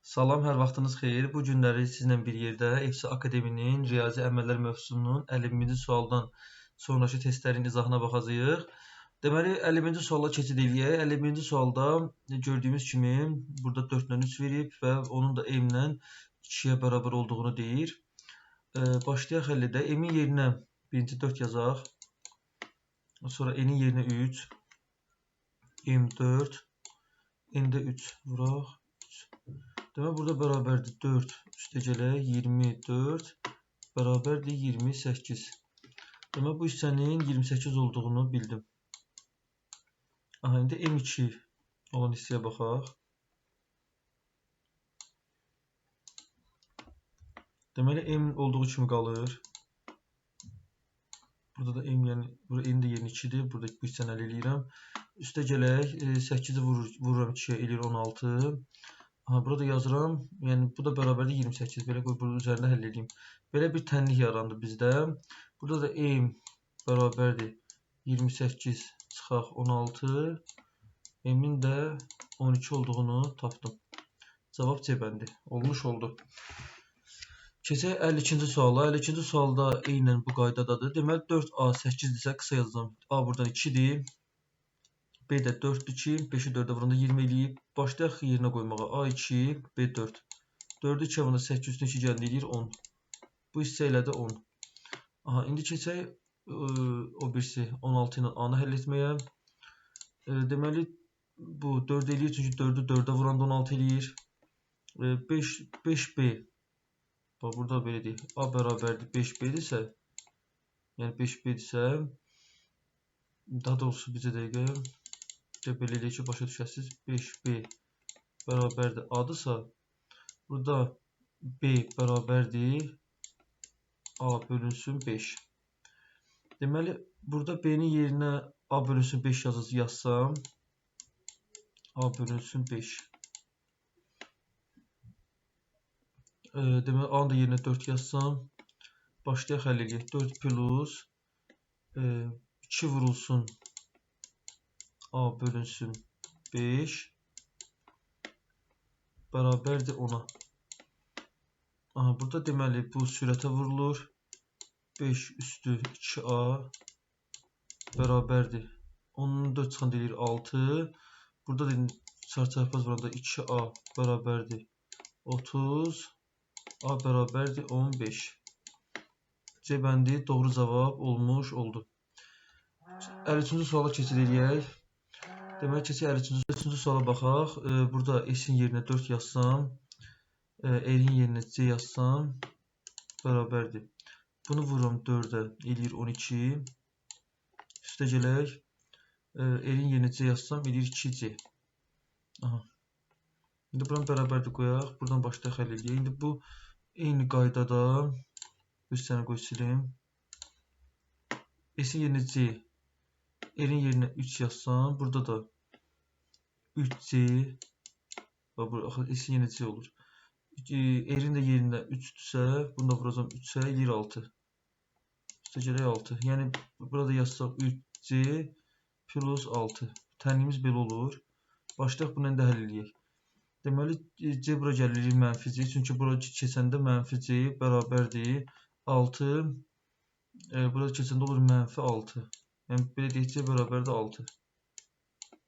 Salam, hər vaxtınız xeyir. Bu günləri sizlə bir yerdə FC Akademinin riyazi əməllər mövzusunun 50-ci sualdan sonraki testlərin izahına baxacağıq. Deməli, 50-ci suala keçid eləyək. 50-ci sualda gördüyümüz kimi burada 4-dən 3 verib və onun da m-lə 2-yə bərabər olduğunu deyir. Başlayaq həll edək. M-in yerinə birinci 4 yazaq. Sonra n-in yerinə 3. M4. N-də 3 vuraq. Demək, burada bərabərdir 4 üstə gələk 24 bərabərdir 28. Demək, bu hissənin 28 olduğunu bildim. İndi M2 olan hissəyə baxaq. Deməli, M olduğu kimi qalır. Burada da M, yəni N də yerinə 2-dir. Burada bu hissəni əldə edirəm. Üstə gələk 8-i vururam 2-yə eləyir 16. Burada yazıram, yəni bu da bərabərdir 28. Belə qoy, bunun üzərində həll edeyim. Belə bir tənlik yarandı bizdə. Burada da M bərabərdir 28 çıxaq 16. M-in də 12 olduğunu tapdım. Cavab C bəndi. Olmuş oldu. Keçək 52-ci suala. 52-ci sualda eynən bu qaydadadır. Deməli 4A 8-dirsə qısa yazacağım. A buradan 2-dir. B də 4-dür ki, 5-i 4-ə vuranda 20 eləyib. Başlayaq yerinə qoymağa. A2, B4. 4-ü 2-yə vuranda 8 üstün 2 gəldi eləyir 10. Bu hissə ilə də 10. İndi keçək o birisi 16 ilə A-nı həll etməyə. Deməli, bu 4 eləyir, çünki 4-ü 4-ə vuranda 16 eləyir. 5B. Bax, burada belə deyək. A bərabərdir 5B-dirsə, yəni 5B-dirsə, daha doğrusu bizə dəqiqə, belə eləyək ki, başa düşəsiz. 5B bərabərdir A-dırsa, burada B bərabərdir A bölünsün 5. Deməli, burada B-nin yerinə A bölünsün 5 yazsam, A bölünsün 5. Deməli, A-nın da yerinə 4 yazsam, başlayaq həll edək. 4 plus 2 vurulsun A bölünsün 5 bərabərdir 10-a. Burada deməli bu sürətə vurulur. 5 üstü 2A bərabərdir. 10-un 4 çıxanda eləyir 6. Burada da çarçarpaz vuranda 2A bərabərdir 30. A bərabərdir 15. C bəndi doğru cavab olmuş oldu. 53-cü suala keçid eləyək. Deməli, keçək 53-cü suala baxaq. Burada S-in yerinə 4 yazsam, R-in yerinə C yazsam, bərabərdir. Bunu vururam 4-ə, eləyir 12. Üstə gələk, R-in yerinə C yazsam, eləyir 2C. İndi buranı bərabərdir qoyaq. Buradan başlayaq həll edək. İndi bu, eyni qaydada, bu hissəni qoy silim. S-in yerinə C, R-in yerinə 3 yazsam, burada da 3C, S-in yerinə C olur. R-in də yerinə 3-dürsə, bunu da vuracam 3-ə, eləyir 6. Üstə gələk 6. Yəni, burada yazsaq 3C plus 6. Tənliyimiz belə olur. Başlayaq bunu da həll edək. Deməli, C bura gəlir mənfi C, çünki bura keçəndə mənfi C bərabərdir 6. Burada keçəndə olur mənfi 6. Yəni, belə deyək, C bərabərdir 6.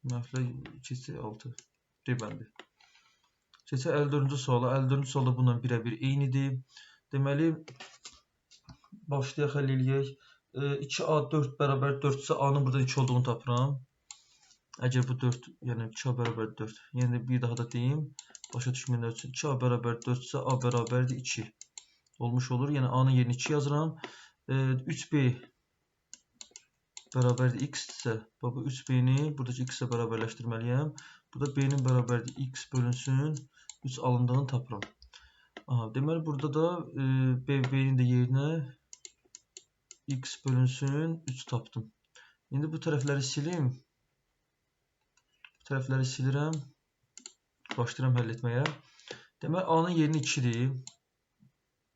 Mənfilə keçək 6. D bəndi. Keçək 54-cü suala. 54-cü sualda bununla birə-bir eynidir. Deməli, başlayaq həll eləyək. 2A 4 bərabər 4-sə A-nın burada 2 olduğunu tapıram. Əgər bu 4, yəni 2A bərabər 4. Yəni, bir daha da deyim, başa düşməyənlər üçün. 2A bərabər 4-sə A bərabərdir 2. Olmuş olur. Yəni, A-nın yerinə 2 yazıram. 3B bərabərdir x-dirsə, bu 3B-ni buradakı x-ə bərabərləşdirməliyəm. Burada B-nin bərabərdir x bölünsün 3 alındığını tapıram. Deməli, burada da B-nin də yerinə x bölünsün 3 tapdım. İndi bu tərəfləri silim. Bu tərəfləri silirəm. Başlayıram həll etməyə. Deməli, A-nın yerinə 2-dir.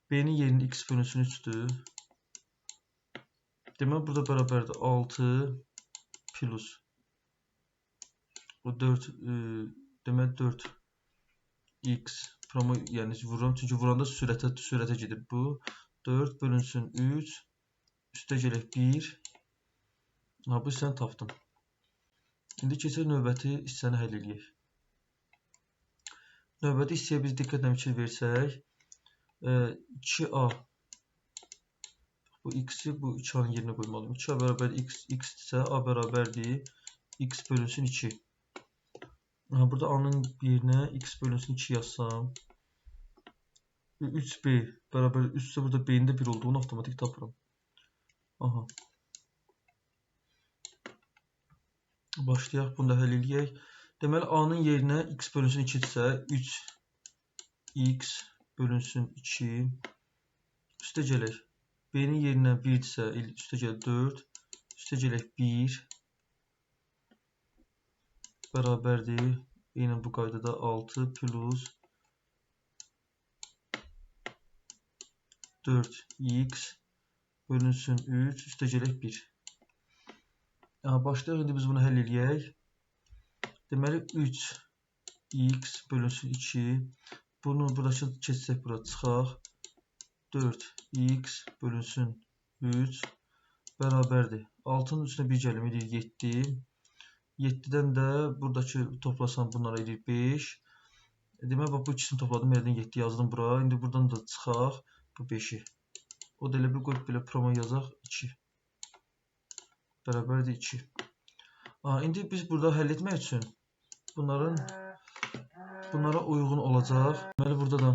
B-nin yerinə x bölünsün 3-dür. Deməli, burada bərabərdir 6 plus o 4, deməli 4 x promo yəni vururam çünki vuranda sürətə gedir bu. 4 bölünsün 3 üstə gələk 1. Ha, bu hissəni tapdım. İndi keçək növbəti hissəni həll edək. Növbəti hissəyə biz diqqətlə fikir versək, 2a bu x-i bu 2a-nın yerinə qoymalıyım. 2a bərabərdir x-dirsə, a bərabərdir x bölünsün 2. Burada a-nın yerinə x bölünsün 2 yazsam, 3b bərabər 3 isə burada b-nin də 1 olduğunu avtomatik tapıram. Aha. Başlayaq, bunu da həll edək. Deməli, a-nın yerinə x bölünsün 2 isə 3x bölünsün 2 üstə gələk. B-nin yerinə 1 isə üstə gələk 4 üstə gələk 1 bərabərdir. Yenə bu qaydada 6 plus 4x bölünsün 3 üstə gələk 1. Başlayaq, indi biz bunu həll edək. Deməli, 3x bölünsün 2. Bunu buradakı keçsək, bura çıxaq. 4x bölünsün 3 bərabərdir. 6-nın üstünə 1 gəlim, edir 7. 7-dən də buradakı toplasam bunlara edir 5. Deməli, bu ikisini topladım, yerdən 7 yazdım bura. İndi buradan da çıxaq bu 5-i. O da elə bir qoyub belə promo yazaq 2. Bərabərdir 2. İndi biz burada həll etmək üçün bunlara uyğun olacaq. Deməli, burada da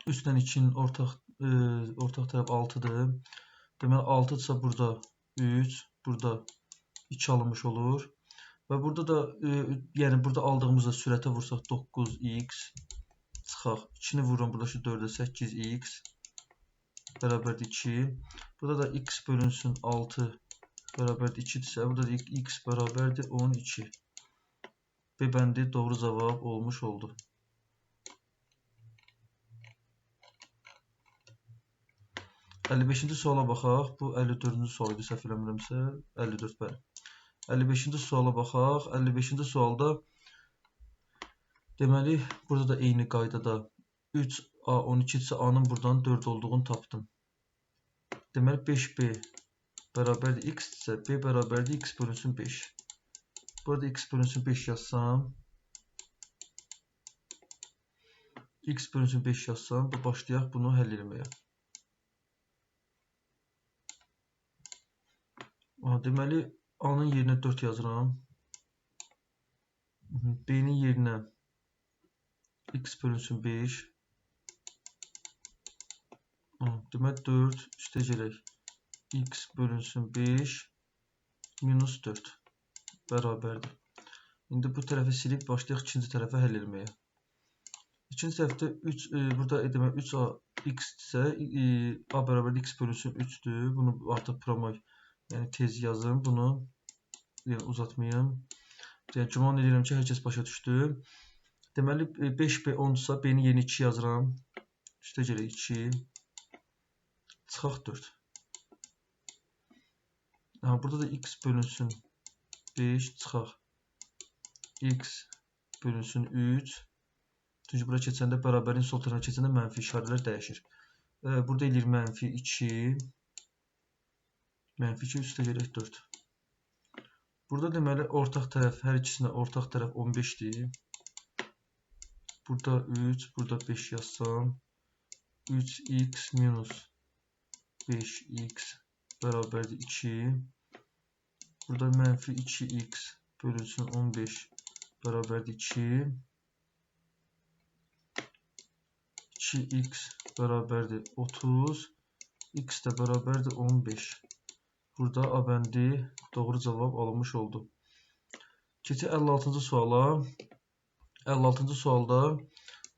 3 ilə 2-nin ortaq tərəf 6-dır. Deməli, 6-dırsa burada 3, burada 2 alınmış olur. Və burada da, yəni burada aldığımızda sürətə vursaq 9x çıxaq. 2-ni vururam, buradakı 4-ə 8x bərabərdir 2. Burada da x bölünsün 6 bərabərdir 2-dirsə, burada da x bərabərdir 12. B bəndi doğru cavab olmuş oldu. "55-ci suala baxaq. Bu 54-cü sual idi, səhv eləmirəmsə. 54, bəli. 55-ci suala baxaq. 55-ci sualda deməli, burada da eyni qaydada 3a 12-dirsə, a-nın buradan 4 olduğunu tapdım. Deməli, 5b bərabərdir x-dirsə, b bərabərdir x bölünsün 5. Burada x bölünsün 5 yazsam, başlayaq bunu həll etməyə. Deməli, a-nın yerinə 4 yazıram. B-nin yerinə x bölünsün 5. Deməli, 4 üstə gələk. X bölünsün 5 minus 4 bərabərdir. İndi bu tərəfi silib başlayaq ikinci tərəfə həll etməyə. İkinci tərəfdə burada demək 3a x-dirsə, a bərabərdir x bölünsün 3-dür. Bunu artıq promoy, yəni tez yazım. Bunu uzatmayım. Güman edirəm ki, hər kəs başa düşdü. Deməli, 5b 10-dursa, b-nin yerinə 2 yazıram. Üstə gələk 2. Çıxaq 4. Burada da x bölünsün 5 çıxaq. X bölünsün 3. Çünki bura keçəndə bərabərin sol tərəfə keçəndə mənfi işarələr dəyişir. Burada eləyir mənfi 2. Mənfi 2 üstə gələk 4. Burada deməli ortaq tərəf, hər ikisinə ortaq tərəf 15-dir. Burada 3, burada 5 yazsam. 3x minus 5x bərabərdir 2. Burada mənfi 2x bölünsün 15 bərabərdir 2. 2x bərabərdir 30. X də bərabərdir 15. Burada A bəndi doğru cavab alınmış oldu. Keçək 56-cı suala. 56-cı sualda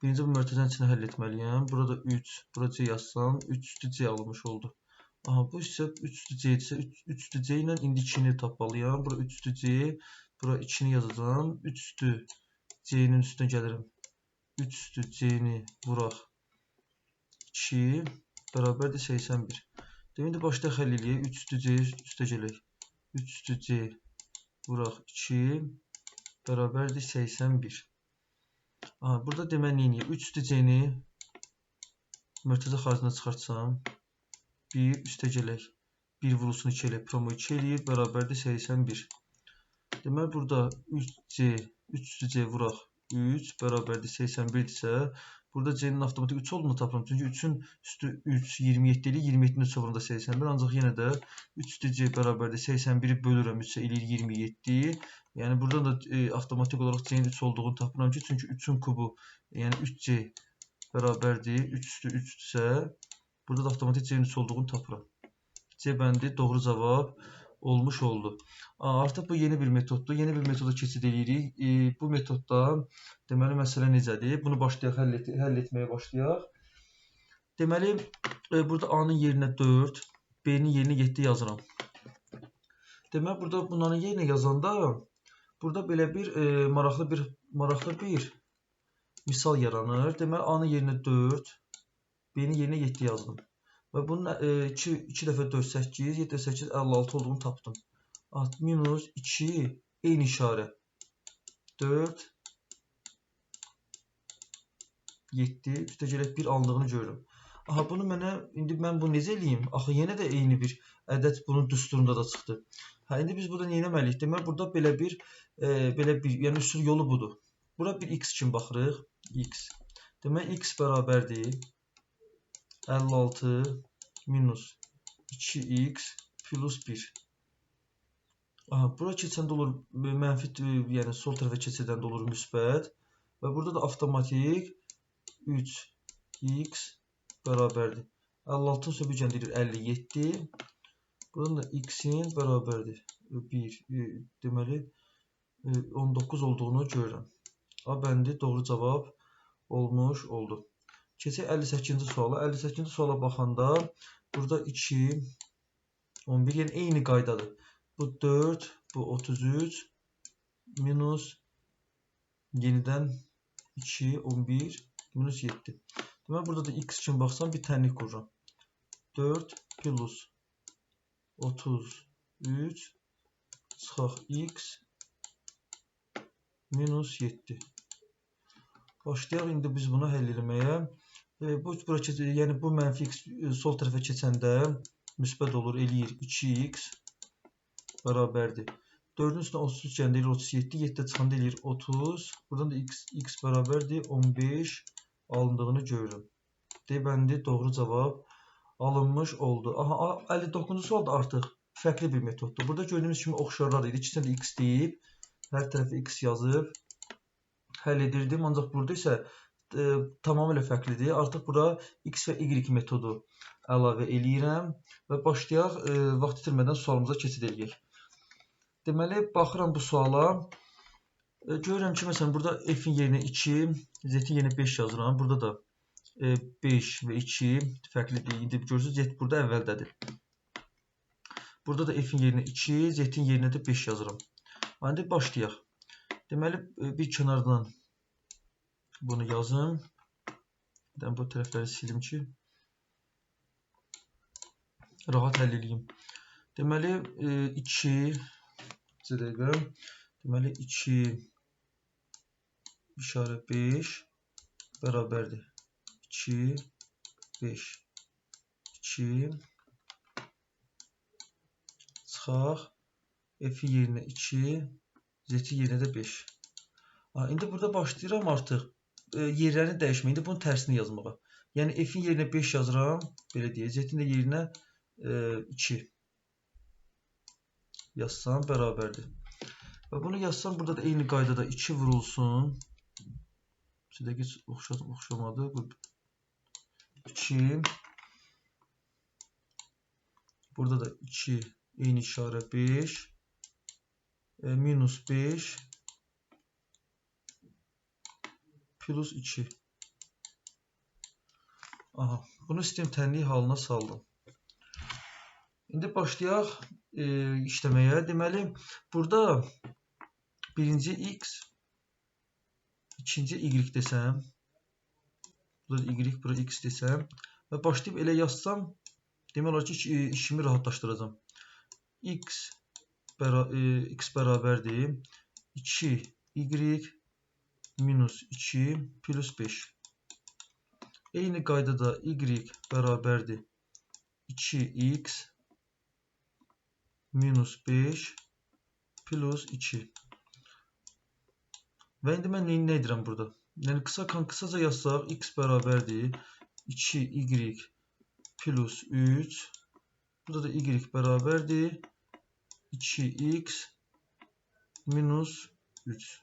birinci bu mötərizənin içini həll etməliyəm. Burada 3, burada C yazsam 3 üstü C alınmış oldu. Bu isə 3 üstü C-dirsə 3 üstü C ilə indi 2-ni tapmalıyam. Bura 3 üstü C, bura 2-ni yazacağım. 3 üstü C-nin üstünə gəlirəm. 3 üstü C-ni vuraq 2 bərabərdir 81. Deməli, başlayaq həll eləyək. 3 üstü C üstə gələk. 3 üstü C vuraq 2 bərabərdir 81. Burada deməli neyini? 3 üstə c-ni mərkəzə xaricində çıxartsam, 1 üstə gələk. 1 vurulsun 2 elə, promo 2 eləyir, bərabərdir 81. Deməli, burada 3c, 3 üstə c vuraq 3, bərabərdir 81-dirsə, burada c-nin avtomatik 3 olduğunu tapıram. Çünki 3-ün üstü 3, 27 eləyir, 27-nin üstü vurunda 81, ancaq yenə də 3 üstə c bərabərdir 81-i bölürəm 3-ə eləyir 27. Yəni, burada da avtomatik olaraq c-nin 3 olduğunu tapıram ki, çünki 3-ün kubu, yəni 3c bərabərdir 3 üstü 3-dürsə, burada da avtomatik c-nin 3 olduğunu tapıram. C bəndi doğru cavab olmuş oldu. Artıq bu yeni bir metoddur. Yeni bir metoda keçid edirik. Bu metodda deməli məsələ necədir? Bunu başlayaq həll etməyə başlayaq. Deməli burada A-nın yerinə 4, B-nin yerinə 7 yazıram. Deməli burada bunların yerinə yazanda burada belə bir maraqlı bir misal yaranır. Deməli A-nın yerinə 4, B-nin yerinə 7 yazdım. Və bunun 2 dəfə 4, 8, 7, 8, 56 olduğunu tapdım. Minus 2, eyni işarə. 4, 7, üstə gələk 1 alındığını görürüm. Bunu mənə, indi mən bunu necə eləyim? Axı, yenə də eyni bir ədəd bunun düsturunda da çıxdı. İndi biz burada nə etməliyik? Deməli, burada belə bir, yəni üsul yolu budur. Bura bir x kimi baxırıq. X. Deməli, x bərabərdir 56 minus 2x plus 1. Bura keçəndə olur mənfi, yəni sol tərəfə keçəndə olur müsbət. Və burada da avtomatik 3x bərabərdir. 56-ın üstə bir gəndirilir 57. Buradan da x-in bərabərdir 1. Deməli, 19 olduğunu görürəm. A bəndi doğru cavab olmuş oldu. Keçək 58-ci suala. 58-ci suala baxanda burada 2, 11, yəni eyni qaydadır. Bu 4, bu 33, minus yenidən 2, 11, minus 7. Deməli, burada da x üçün baxsam bir tənlik qururam. 4 plus 33 çıxaq x minus 7. Başlayaq indi biz bunu həll etməyə. Yəni bu mənfi x sol tərəfə keçəndə müsbət olur, eləyir 2x bərabərdir. 4-ün üstünə 33 gəndirilir 37, 7-də çıxanda eləyir 30. Buradan da x bərabərdir 15 alındığını görürüm. D bəndi doğru cavab alınmış oldu. 59-cu sual da artıq fərqli bir metoddur. Burada gördüyümüz kimi oxşarlar idi. İkisində də x deyib, hər tərəfə x yazıb həll edirdim. Ancaq burada isə tamamilə fərqlidir. Artıq bura x və y metodu əlavə eləyirəm və başlayaq vaxt itirmədən sualımıza keçid edək. Deməli, baxıram bu suala. Görürəm ki, məsələn, burada f-in yerinə 2, z-in yerinə 5 yazıram. Burada da 5 və 2 fərqlidir. İndi görürsünüz, z burada əvvəldədir. Burada da f-in yerinə 2, z-in yerinə də 5 yazıram. İndi başlayaq. Deməli, bir kənardan bunu yazım. Bu tərəfləri silim ki, rahat həll edeyim. Deməli, 2, deməli, 2 işarə 5 bərabərdir. 2, 5, 2 çıxaq. F-i yerinə 2, z-i yerinə də 5. İndi burada başlayıram artıq yerlərini dəyişməyə. İndi bunun tərsini yazmağa. Yəni f-in yerinə 5 yazıram, belə deyək. Z-in də yerinə 2 yazsam bərabərdir. Və bunu yazsam burada da eyni qaydada 2 vurulsun. Sizdə oxşamadı. 2. Burada da 2 eyni işarə 5. Minus 5. Plus 2. Bunu sistem tənlik halına saldım. İndi başlayaq işləməyə. Deməli, burada birinci x, ikinci y desəm, burada y, burada x desəm və başlayıb elə yazsam, demək olar ki, işimi rahatlaşdıracam. X bərabərdir 2y minus 2 plus 5. Eyni qaydada y bərabərdir 2x minus 5 plus 2. Və indi mən nə edirəm burada? Yəni qısaca yazsaq x bərabərdir 2y plus 3. Burada da y bərabərdir 2x minus 3.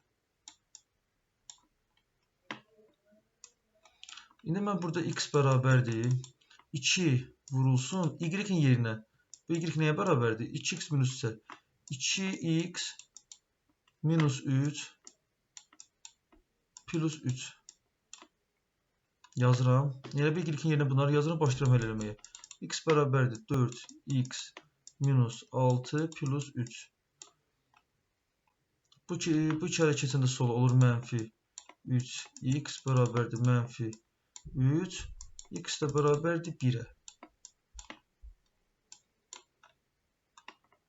İndi mən burada x bərabərdir 2 vurulsun y-in yerinə. Bu y nəyə bərabərdir? 2x minus 3. 2x minus 3 plus 3. Yazıram. Yəni bu y-in yerinə bunları yazıram, başlayıram həll eləməyə. X bərabərdir 4x minus 6 plus 3. Bu iki hələ keçəndə sola olur mənfi 3. X bərabərdir mənfi 3. X də bərabərdir 1-ə.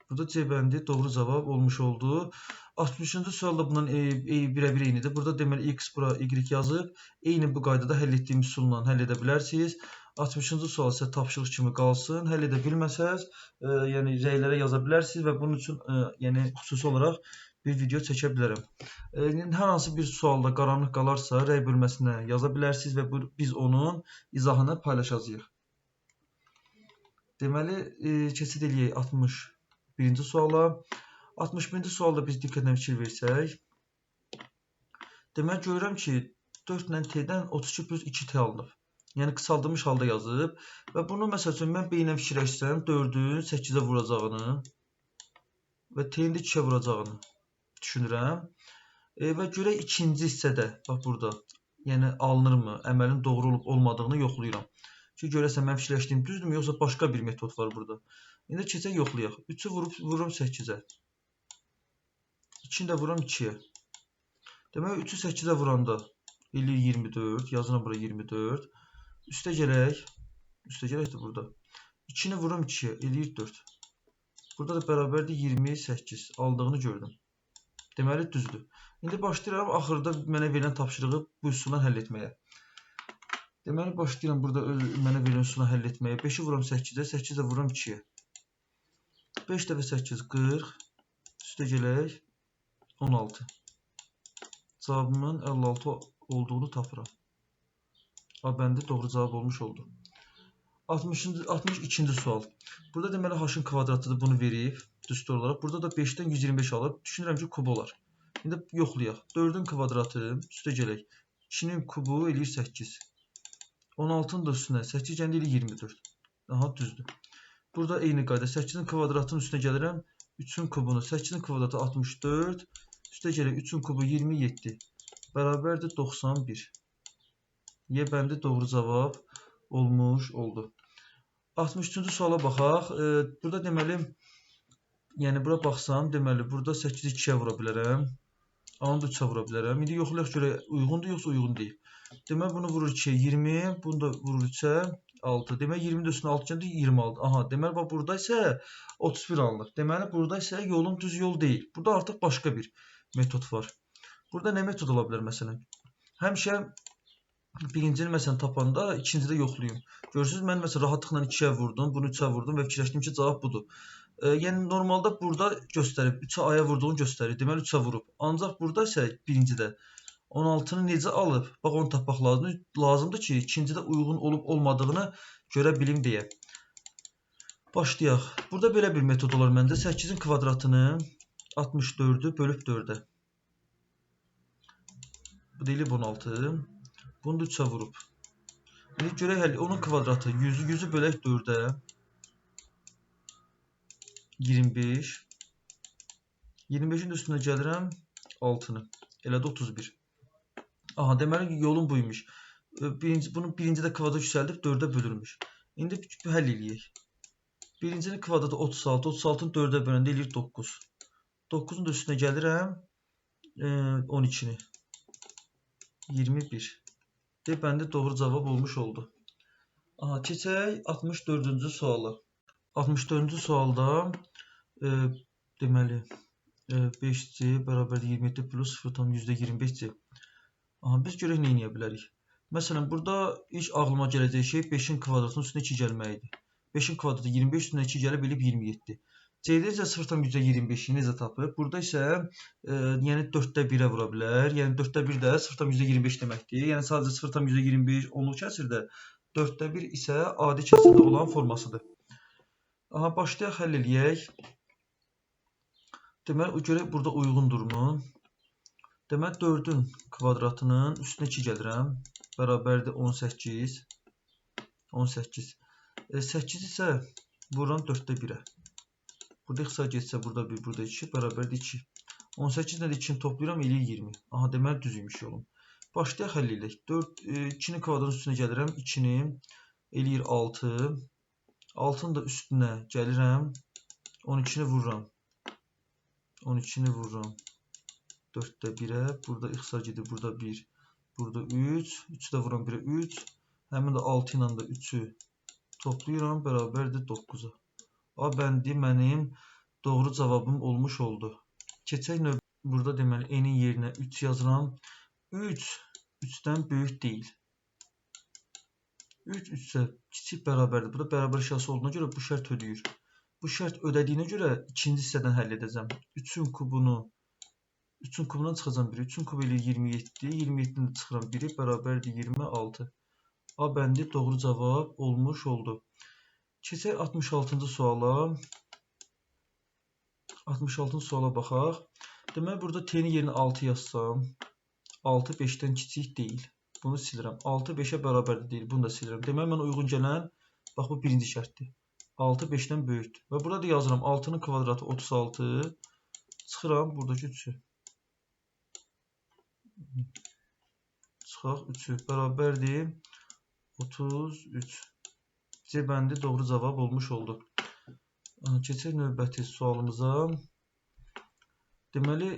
Burada C bəndi doğru cavab olmuş oldu. 60-cı sualda bundan birə-bir eynidir. Burada deməli x bura y yazıb, eyni bu qaydada həll etdiyimiz üsulla həll edə bilərsiniz. 60-cı sual isə tapşırıq kimi qalsın. Həll edə bilməsəz, yəni rəylərə yaza bilərsiniz və bunun üçün yəni xüsusi olaraq bir video çəkə bilərəm. Hər hansı bir sualda qaranlıq qalarsa, rəy bölməsinə yaza bilərsiniz və biz onun izahını paylaşacağıq. Deməli, keçid eləyək 61-ci suala. 61-ci sualda biz diqqətlə fikir versək. Deməli, görürəm ki, 4 ilə t-dən 32 plus 2t alınıb. Yəni, qısaldılmış halda yazıb. Və bunu, məsəl üçün, mən beyinlə fikirləşsəm, 4-ün 8-ə vuracağını və t-in də 2-ə vuracağını düşünürəm. Və görək ikinci hissədə, bax burada, yəni alınırmı, əməlin doğru olub olmadığını yoxlayıram. Ki, görəsən mən fikirləşdiyim düzdürmü, yoxsa başqa bir metod var burada. İndi keçək yoxlayaq. 3-ü vururum 8-ə. 2-ni də vururam 2-yə. Demək, 3-ü 8-ə vuranda eləyir 24. Yazıram bura 24. Üstə gələk də burada. 2-ni vururam 2-yə. Eləyir 4. Burada da bərabərdir 28. Aldığını gördüm. Deməli, düzdür. İndi başlayıram axırda mənə verilən tapşırığı bu üsulla həll etməyə. Deməli, başlayıram burada mənə verilən üsulla həll etməyə. 5-i vururam 8-ə, 8-i də vururam 2-yə. 5 dəfə 8, 40. Üstə gələk, 16. Cavabımın 56 olduğunu tapıram. A bəndi doğru cavab olmuş oldu. 62-ci sual. Burada deməli, h-ın kvadratıdır, bunu verib, düstur olaraq. Burada da 5-dən 125 alıb, düşünürəm ki, kub olar. İndi yoxlayaq. 4-ün kvadratı, üstə gələk. 2-nin kubu eləyir 8. 16-nın da üstünə 8 gəndə eləyir 24. Aha, düzdür. Burada eyni qayda. 8-in kvadratının üstünə gəlirəm. 3-ün kubunu, 8-in kvadratı 64. Üstə gələk, 3-ün kubu 27. Bərabərdir 91. Y bəndi doğru cavab olmuş oldu. 63-cü suala baxaq. Burada deməli, yəni bura baxsam, deməli, burada 8-i 2-yə vura bilərəm. A-nı da 3-ə vura bilərəm. İndi yoxlayaq görək, uyğundur yoxsa uyğun deyil. Deməli, bunu vurur 2-yə 20, bunu da vurur 3-ə 6. Deməli, 20-də üstünə 6 gəndə 26. Aha, deməli, bax, burada isə 31 alınır. Deməli, burada isə yolum düz yol deyil. Burada artıq başqa bir metod var. Burada nə metod ola bilər, məsələn? Həmişə birincini məsələn tapanda ikincidə yoxlayım. Görürsünüz, mən məsələn rahatlıqla 2-yə vurdum, bunu 3-ə vurdum və fikirləşdim ki, cavab budur. Yəni normalda burada göstərib, 3-ə aya vurduğunu göstərir. Deməli 3-ə vurub. Ancaq burada isə birincidə 16-nı necə alıb? Bax, onu tapmaq lazımdır ki, ikincidə uyğun olub olmadığını görə bilim deyə. Başlayaq. Burada belə bir metod olar məndə. 8-in kvadratını 64-ü bölüb 4-ə. Bu deyilib 16. Bunu da 3-ə vurub. İndi görək, onun kvadratı 100-ü bölək 4-ə. 25. 25-in üstünə gəlirəm 6-nı. Elədi 31. Aha, deməli yolum buymuş. Bunu birincidə kvadrat yüksəldib 4-ə bölürmüş. İndi həll eləyək. Birincinin kvadratı 36. 36-nı 4-ə böləndə eləyir 9. 9-un da üstünə gəlirəm 12-ni. 21. Bəndə doğru cavab olmuş oldu. Aha, keçək 64-cü suala. 64-cü sualda deməli 5C bərabər 27 plus 0,25C. Aha, biz görək nə edə bilərik. Məsələn, burada ilk ağlıma gələcək şey 5-in kvadratının üstünə 2 gəlməkdir. 5-in kvadratı 25 üstünə 2 gəlib eləyib 27. C-də isə 0,25-i necə tapıb? Burada isə yəni 4-də 1-ə vura bilər. Yəni 4-də 1 də 0,25 deməkdir. Yəni sadəcə 0,25 onluq kəsirdə, 4-də 1 isə adi kəsirdə olan formasıdır. Aha, başlayaq həll eləyək. Deməli, görək burada uyğundurmu? Deməli, 4-ün kvadratının üstünə 2 gəlirəm. Bərabərdir 18. 18. 8 isə vururam 4-də 1-ə. Burada ixtisar getsə, burada 1, burada 2, bərabərdir 2. 18 ilə 2-ni toplayıram, eləyir 20. Aha, deməli, düz imiş yolum. Başlayaq həll eləyək. 2-nin kvadratının üstünə gəlirəm, 2-ni eləyir 6. 6-nın da üstünə gəlirəm, 12-ni vururam. 12-ni vururam. 4-də 1-ə, burada ixtisar gedir, burada 1, burada 3, 3-ü də vuram 1-ə 3, həmin də 6 ilə də 3-ü toplayıram, bərabərdir 9-a. A bəndi mənim doğru cavabım olmuş oldu. Keçək növbə. Burada deməli, n-in yerinə 3 yazıram. 3, 3-dən böyük deyil. 3, 3 isə kiçik bərabərdir. Burada bərabər şəxsi olduğuna görə bu şərt ödəyir. Bu şərt ödədiyinə görə ikinci hissədən həll edəcəm. 3-ün kubunu 3-ün kubundan çıxacam 1. 3-ün kubu eləyir 27. 27-dən də çıxıram 1-i, bərabərdir 26. A bəndi doğru cavab olmuş oldu. Keçək 66-cı suala. 66-cı suala baxaq. Deməli, burada t-nin yerinə 6 yazsam, 6 5-dən kiçik deyil. Bunu silirəm. 6 5-ə bərabərdir deyil. Bunu da silirəm. Deməli, mənə uyğun gələn, bax, bu birinci şərtdir. 6 5-dən böyükdür. Və burada da yazıram. 6-nın kvadratı 36. Çıxıram buradakı 3-ü. Çıxaq 3-ü. Bərabərdir 33. C bəndi doğru cavab olmuş oldu. Keçək növbəti sualımıza. Deməli,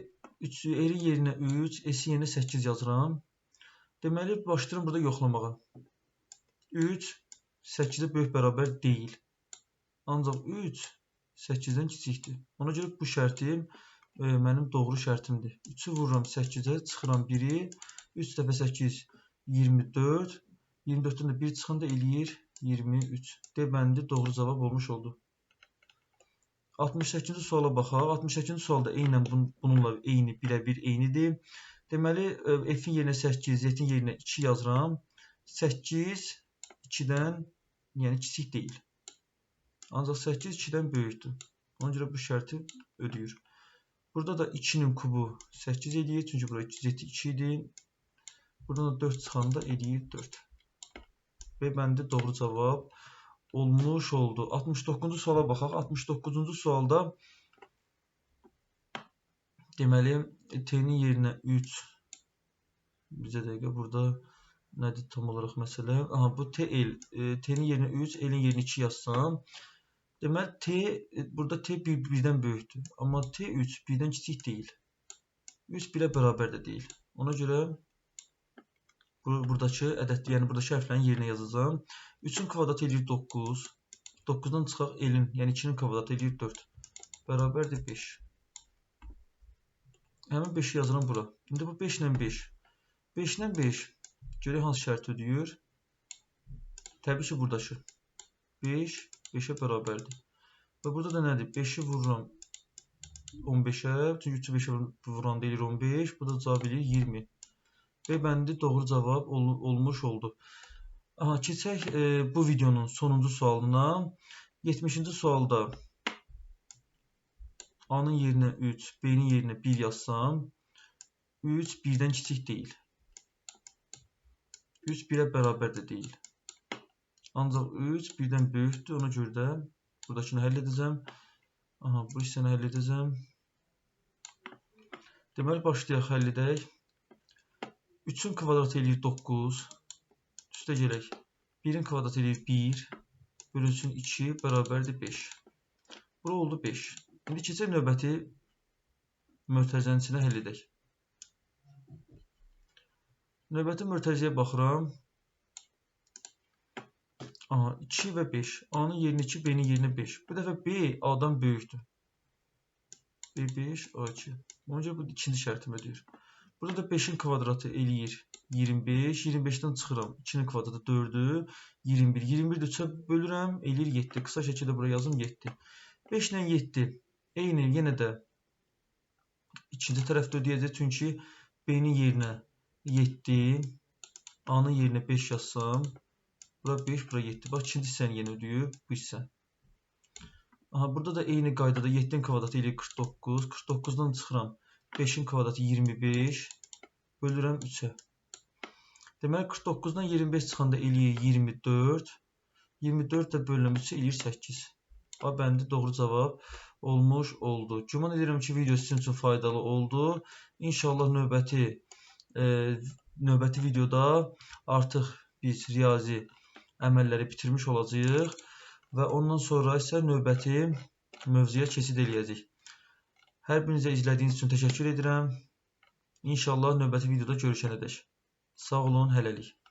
r-in yerinə 3, s-in yerinə 8 yazıram. Deməli, başlayıram burada yoxlamağa. 3, 8-də böyük bərabər deyil. Ancaq 3, 8-dən kiçikdir. Ona görə bu şərtim mənim doğru şərtimdir. 3-ü vururam 8-ə, çıxıram 1-i. 3 dəfə 8, 24. 24-dən də 1 çıxanda eləyir 23. D bəndi doğru cavab olmuş oldu. 68-ci suala baxaq. 68-ci sualda eynən bununla eyni, birə-bir eynidir. Deməli, f-in yerinə 8, z-in yerinə 2 yazıram. 8 2-dən, yəni kiçik deyil. Ancaq 8 2-dən böyükdür. Ona görə bu şərti ödəyir. Burada da 2-nin kubu 8 eləyir. Çünki burada 2 idi. Buradan da 4 çıxanda eləyir 4. B bəndi doğru cavab olmuş oldu. 69-cu suala baxaq. 69-cu sualda deməli, t-nin yerinə 3. Bizə dəqiqə burada nədir tam olaraq məsələ? Aha, bu t-l. T-nin yerinə 3, l-in yerinə 2 yazsam. Deməli, burada t 1-dən böyükdür. Amma t3 1-dən kiçik deyil. 3 1-ə bərabər də deyil. Ona görə buradakı ədəd, yəni buradakı hərflərin yerinə yazacağam. 3-ün kvadratı eləyir 9. 9-dan çıxaq l-in, yəni 2-nin kvadratı eləyir 4. Bərabərdir 5. Həmin 5-i yazıram bura. İndi bu 5 ilə 5. 5 ilə 5. Görək hansı şərt ödəyir. Təbii ki, buradakı. 5, 5-ə bərabərdir. Və burada da nədir? 5-i vururam 15-ə. Çünki 3-ü 5-ə vuranda eləyir 15. Bu da cavab eləyir 20. Və bəndi doğru cavab olmuş oldu. Aha, keçək bu videonun sonuncu sualına. 70-ci sualda A-nın yerinə 3, B-nin yerinə 1 yazsam, 3 1-dən kiçik deyil. 3 1-ə bərabər də deyil. Ancaq 3 1-dən böyükdür. Ona görə də buradakını həll edəcəm. Aha, bu hissəni həll edəcəm. Deməli, başlayaq həll edək. 3-ün kvadratı eləyir 9. Üstə gələk. 1-in kvadratı eləyir 1. Bölünsün 2 bərabərdir 5. Bura oldu 5. İndi keçək növbəti mötərizənin içində həll edək. Növbəti mötərizəyə baxıram. Aha, 2 və 5. A-nın yerinə 2, B-nin yerinə 5. Bu dəfə B A-dan böyükdür. B5, A2. Ona görə bu ikinci şərtim ödəyir. Burada da 5'in kvadratı eləyir 25. 25-dən çıxıram. 2-nin kvadratı 4-dür. 21. 21-də 3-ə bölürəm. Eləyir 7. Qısa şəkildə buraya yazım 7. 5 ilə 7 eyni yenə də ikinci tərəfdə ödəyəcək. Çünki B-nin yerinə 7, A-nın yerinə 5 yazsam. Bura 5, bura 7. Bax, ikinci hissəni yenə ödəyib bu hissə. Aha, burada da eyni qaydada 7-nin kvadratı eləyir 49. 49-dan çıxıram. 5-in kvadratı 25. Bölürəm 3-ə. Deməli, 49-dan 25 çıxanda eləyir 24. 24 də bölünəm 3-ə eləyir 8. Bax, bəndə doğru cavab olmuş oldu. Güman edirəm ki, video sizin üçün faydalı oldu. İnşallah növbəti videoda artıq biz riyazi əməlləri bitirmiş olacağıq və ondan sonra isə növbəti mövzuya keçid eləyəcəyik. Hər birinizə izlədiyiniz üçün təşəkkür edirəm. İnşallah növbəti videoda görüşənədək. Sağ olun, hələlik.